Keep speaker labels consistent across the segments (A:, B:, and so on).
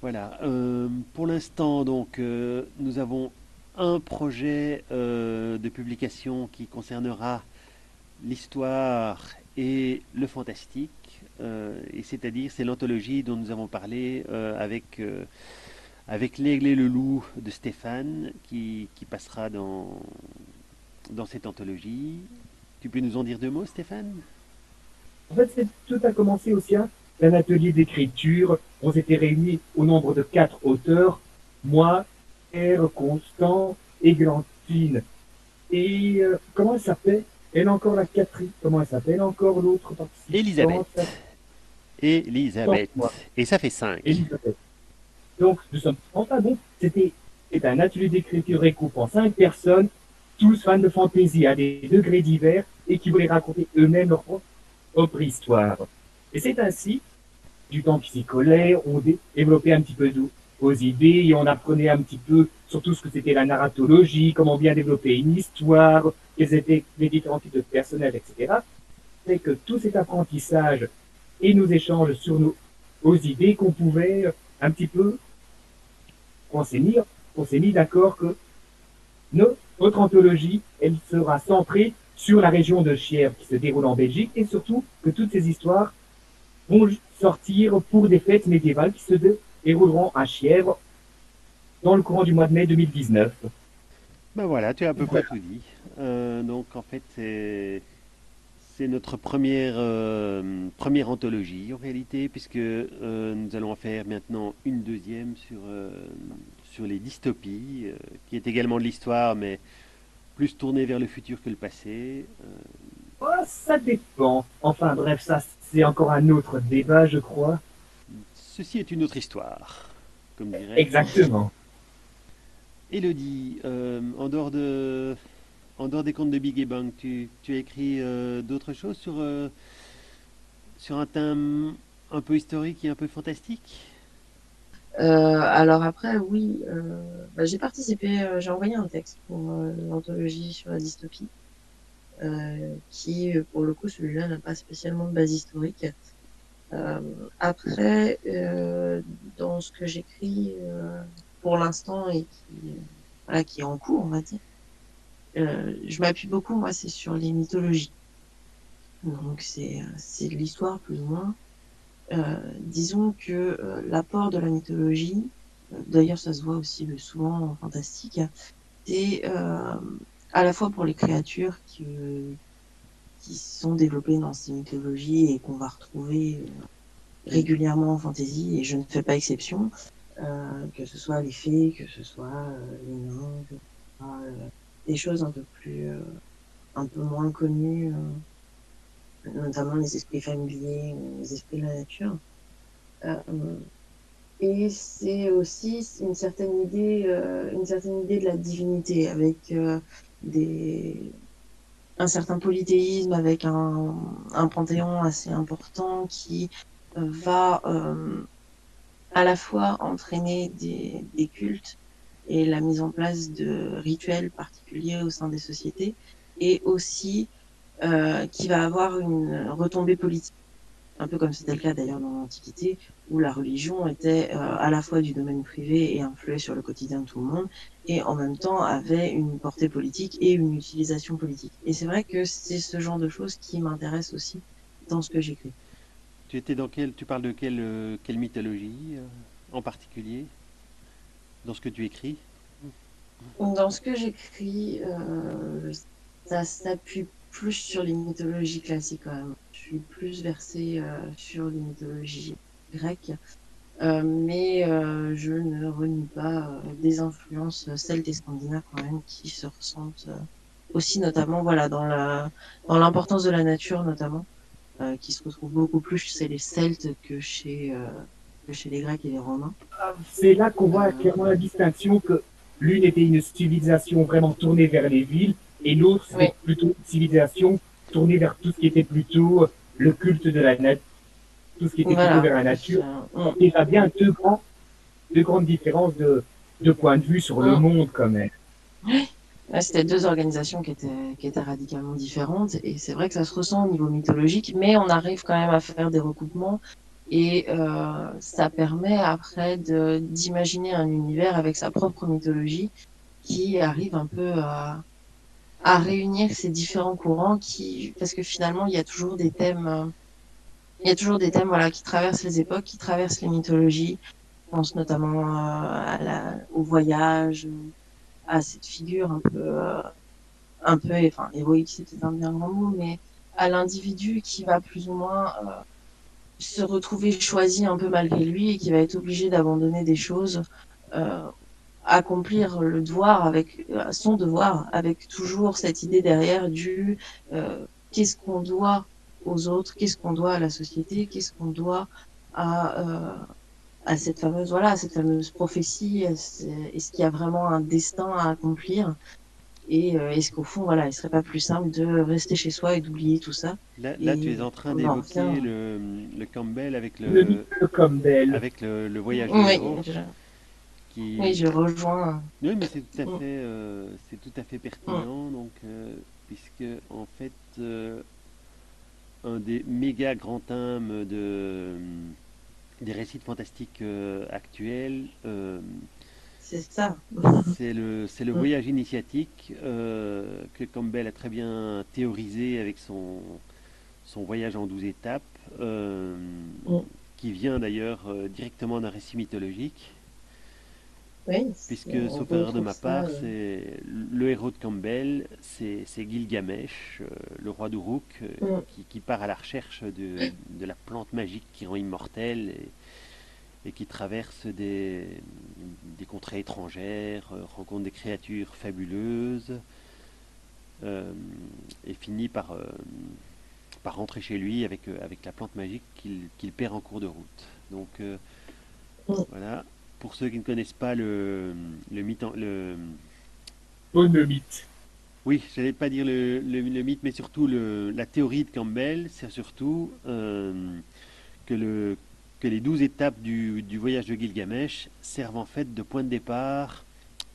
A: Voilà. Pour l'instant, donc, nous avons un projet de publication qui concernera l'histoire et le fantastique, et c'est-à-dire c'est l'anthologie dont nous avons parlé avec L'Aigle et le Loup de Stéphane qui passera dans cette anthologie. Tu peux nous en dire deux mots, Stéphane?
B: En fait, tout a commencé aussi d'un atelier d'écriture. On s'était réunis au nombre de 4 auteurs, moi, R, Constant, Églantine. Et comment elle s'appelle? Elle a encore la quatrième. Comment elle s'appelle encore l'autre
A: Elisabeth.
B: participante? Moi,
A: Elisabeth. Et ça fait cinq.
B: Elisabeth. Donc, nous sommes enfin bon. C'était un atelier d'écriture regroupant 5 personnes, tous fans de fantaisie à des degrés divers et qui voulaient raconter eux-mêmes leur propre histoire. Et c'est ainsi, du temps qui s'y collait, on développait un petit peu aux idées et on apprenait un petit peu sur tout ce que c'était la narratologie, comment bien développer une histoire, quels étaient les différents types de personnages, etc. C'est que tout cet apprentissage et nos échanges sur nos idées qu'on pouvait un petit peu, on s'est mis d'accord que notre anthologie, elle sera centrée sur la région de Chièvres qui se déroule en Belgique et surtout que toutes ces histoires vont sortir pour des fêtes médiévales qui se dérouleront à Chièvres dans le courant du mois de mai 2019.
A: Ben voilà, tu as à peu près
B: Voilà.
A: tout dit. Donc en fait, c'est notre première anthologie en réalité, puisque nous allons en faire maintenant une deuxième sur les dystopies, qui est également de l'histoire, mais plus tournée vers le futur que le passé.
B: Oh, ça dépend. Enfin bref, ça c'est encore un autre débat, je crois.
A: Ceci est une autre histoire, comme dirait
B: Exactement.
A: Elodie. En dehors des contes de Big et Bang, tu as écrit d'autres choses sur un thème un peu historique et un peu fantastique?
C: Alors après, oui, j'ai participé, j'ai envoyé un texte pour l'anthologie sur la dystopie, qui, pour le coup, celui-là n'a pas spécialement de base historique. Euh, Après, dans ce que j'écris pour l'instant et voilà, qui est en cours, on va dire, je m'appuie beaucoup, moi, c'est sur les mythologies. Donc c'est de l'histoire plus ou moins. Disons que l'apport de la mythologie, d'ailleurs ça se voit aussi souvent en fantastique, c'est à la fois pour les créatures qui sont développées dans ces mythologies et qu'on va retrouver régulièrement en fantasy, et je ne fais pas exception, que ce soit les fées, que ce soit les nains, que ce soit des choses un peu plus, un peu moins connues, notamment les esprits familiers ou les esprits de la nature. Euh, et c'est aussi une certaine idée de la divinité avec des, un certain polythéisme, avec un panthéon assez important qui va à la fois entraîner des cultes et la mise en place de rituels particuliers au sein des sociétés, et aussi qui va avoir une retombée politique, un peu comme c'était le cas d'ailleurs dans l'Antiquité, où la religion était à la fois du domaine privé et influait sur le quotidien de tout le monde, et en même temps avait une portée politique et une utilisation politique. Et c'est vrai que c'est ce genre de choses qui m'intéresse aussi dans ce que j'écris.
A: Tu parles de quelle mythologie en particulier dans ce que tu écris?
C: Dans ce que j'écris, ça s'appuie plus sur les mythologies classiques quand même. Je suis plus versée sur les mythologies grecques, mais je ne renie pas des influences celtes et scandinaves quand même qui se ressentent aussi, notamment voilà dans l'importance de la nature notamment, qui se retrouve beaucoup plus chez les Celtes que chez les Grecs et les Romains.
B: C'est là qu'on voit
C: Euh,
B: clairement la distinction que l'une était une civilisation vraiment tournée vers les villes et l'autre
C: oui,
B: c'était plutôt une civilisation tournée vers tout ce qui était plutôt le culte de la nature, tout ce qui était plutôt
C: voilà.
B: vers la nature. Donc déjà bien deux grandes différences de point de vue sur le
C: On,
B: monde quand même.
C: Là, c'était deux organisations qui étaient radicalement différentes, et c'est vrai que ça se ressent au niveau mythologique, mais on arrive quand même à faire des recoupements Et ça permet après d'imaginer un univers avec sa propre mythologie qui arrive un peu à réunir ces différents courants parce que finalement, il y a toujours des thèmes, voilà, qui traversent les époques, qui traversent les mythologies. Je pense notamment au voyage, à cette figure un peu, enfin, héroïque, c'est peut-être un bien grand mot, mais à l'individu qui va plus ou moins se retrouver choisi un peu malgré lui et qui va être obligé d'abandonner des choses, euh, accomplir le devoir avec son devoir, avec toujours cette idée derrière du qu'est-ce qu'on doit aux autres, qu'est-ce qu'on doit à la société, qu'est-ce qu'on doit à, euh, à cette fameuse prophétie, est-ce qu'il y a vraiment un destin à accomplir et est-ce qu'au fond, voilà, il serait pas plus simple de rester chez soi et d'oublier tout ça
A: Là, tu es
C: et
A: en train
C: on en revient.
A: d'évoquer le Campbell
B: Le mythe de Campbell.
A: avec le voyage de
C: Oui,
A: héros,
C: oui,
A: qui...
C: je rejoins.
A: Oui, mais
C: Mm,
A: c'est tout à fait
C: mm,
A: pertinent, donc, puisque en fait, un des méga grands thèmes des récits de fantastique actuels,
C: c'est ça.
A: c'est le
C: Mm,
A: voyage initiatique que Campbell a très bien théorisé avec son voyage en 12 étapes,
C: mm.
A: qui vient d'ailleurs directement d'un récit mythologique,
C: Oui,
A: puisque,
C: on
A: sauf erreur de
C: retrouve
A: ma
C: ça.
A: part, c'est le héros de Campbell, c'est Gilgamesh, le roi d'Uruk,
C: Mm,
A: qui part à la recherche de la plante magique qui rend immortel et qui traverse des contrées étrangères, rencontre des créatures fabuleuses, euh, et finit par rentrer chez lui avec la plante magique qu'il perd en cours de route. Donc
C: mm.
A: voilà, pour ceux qui ne connaissent pas le mythe,
B: Bonhomite.
A: oui, j'allais pas dire le mythe, mais surtout la théorie de Campbell, c'est surtout que, que les 12 étapes du voyage de Gilgamesh servent en fait de point de départ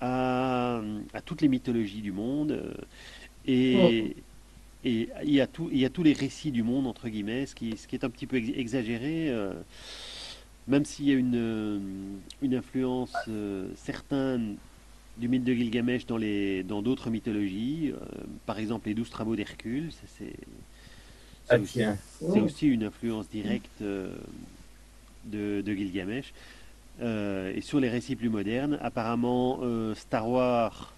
A: à toutes les mythologies du monde,
C: Mm.
A: et, et il y a tous les récits du monde, entre guillemets, ce qui est un petit peu exagéré, même s'il y a une influence certaine du mythe de Gilgamesh dans d'autres mythologies, par exemple les 12 travaux d'Hercule,
B: Ah tiens.
A: c'est
C: Oui.
A: aussi une influence directe de Gilgamesh. Et sur les récits plus modernes, apparemment Star Wars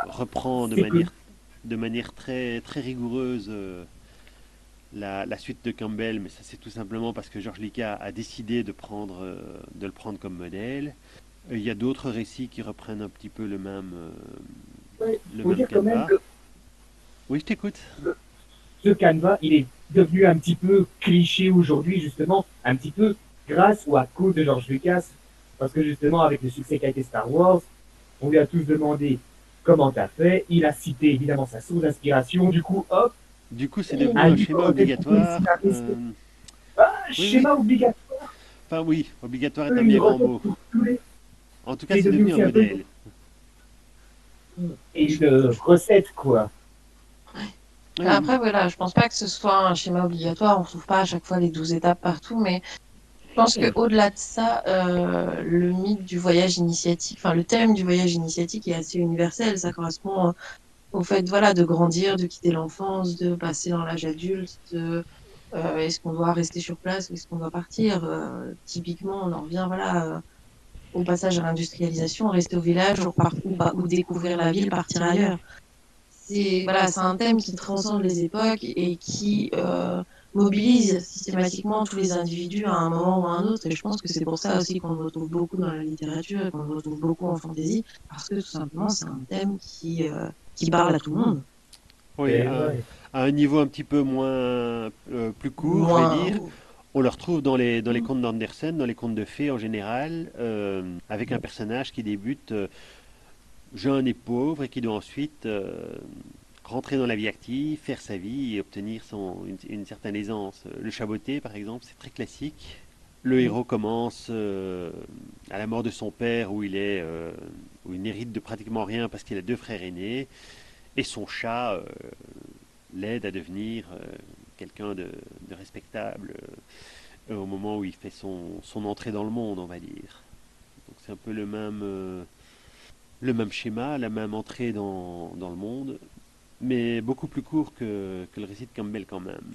A: reprend
B: C'est connu.
A: de manière très, très rigoureuse la suite de Campbell, mais ça c'est tout simplement parce que George Lucas a décidé de le prendre comme modèle. Il y a d'autres récits qui reprennent un petit peu
B: Il
A: le
B: faut
A: même
B: dire quand même
A: canevas.
B: que
A: Oui, je t'écoute.
B: ce canevas, il est devenu un petit peu cliché aujourd'hui, justement, un petit peu grâce ou à cause de George Lucas. Parce que justement, avec le succès qu'a été Star Wars, on lui a tous demandé comment t'as fait. Il a cité évidemment sa source d'inspiration. Du coup, hop,
A: Du coup, c'est devenu
C: Oui.
A: un
B: un
A: schéma
B: livre découpé
A: obligatoire.
B: scénarisé. Ah,
A: Oui, oui.
B: schéma obligatoire.
A: Enfin, oui, obligatoire est un
B: Une
A: bien grand
B: recette
A: mot.
B: pour tous les.
A: En tout cas,
B: C'est
A: c'est
B: devenu
A: devenu un
B: aussi un peu
A: modèle.
C: Je-
B: une recette, quoi.
A: Oui, oui.
C: Après, voilà, je pense pas que ce soit un schéma obligatoire. On trouve pas à chaque fois les 12 étapes partout, mais je pense que au-delà de ça, le mythe du voyage initiatique, enfin le thème du voyage initiatique est assez universel. Ça correspond au fait, voilà, de grandir, de quitter l'enfance, de passer dans l'âge adulte, est-ce qu'on doit rester sur place ou est-ce qu'on doit partir. Typiquement, on en revient, voilà, au passage à l'industrialisation, rester au village ou découvrir la ville, partir ailleurs. C'est voilà, c'est un thème qui transcende les époques et qui mobilise systématiquement tous les individus à un moment ou à un autre. Et je pense que c'est pour ça aussi qu'on le retrouve beaucoup dans la littérature et qu'on le retrouve beaucoup en fantaisie, parce que tout simplement, c'est un thème qui parle à tout le monde.
A: Oui,
B: C'est vrai.
A: à un niveau un petit peu plus court, je vais
C: Moins.
A: dire, on le retrouve dans les contes d'Andersen, dans les contes de fées en général, avec un personnage qui débute jeune et pauvre et qui doit ensuite rentrer dans la vie active, faire sa vie et obtenir une certaine aisance. Le chaboté, par exemple, c'est très classique. Le héros commence à la mort de son père où il n'hérite de pratiquement rien parce qu'il a deux frères aînés et son chat l'aide à devenir quelqu'un de respectable au moment où il fait son entrée dans le monde, on va dire. Donc c'est un peu le même schéma, la même entrée dans le monde, mais beaucoup plus court que le récit de Campbell quand même.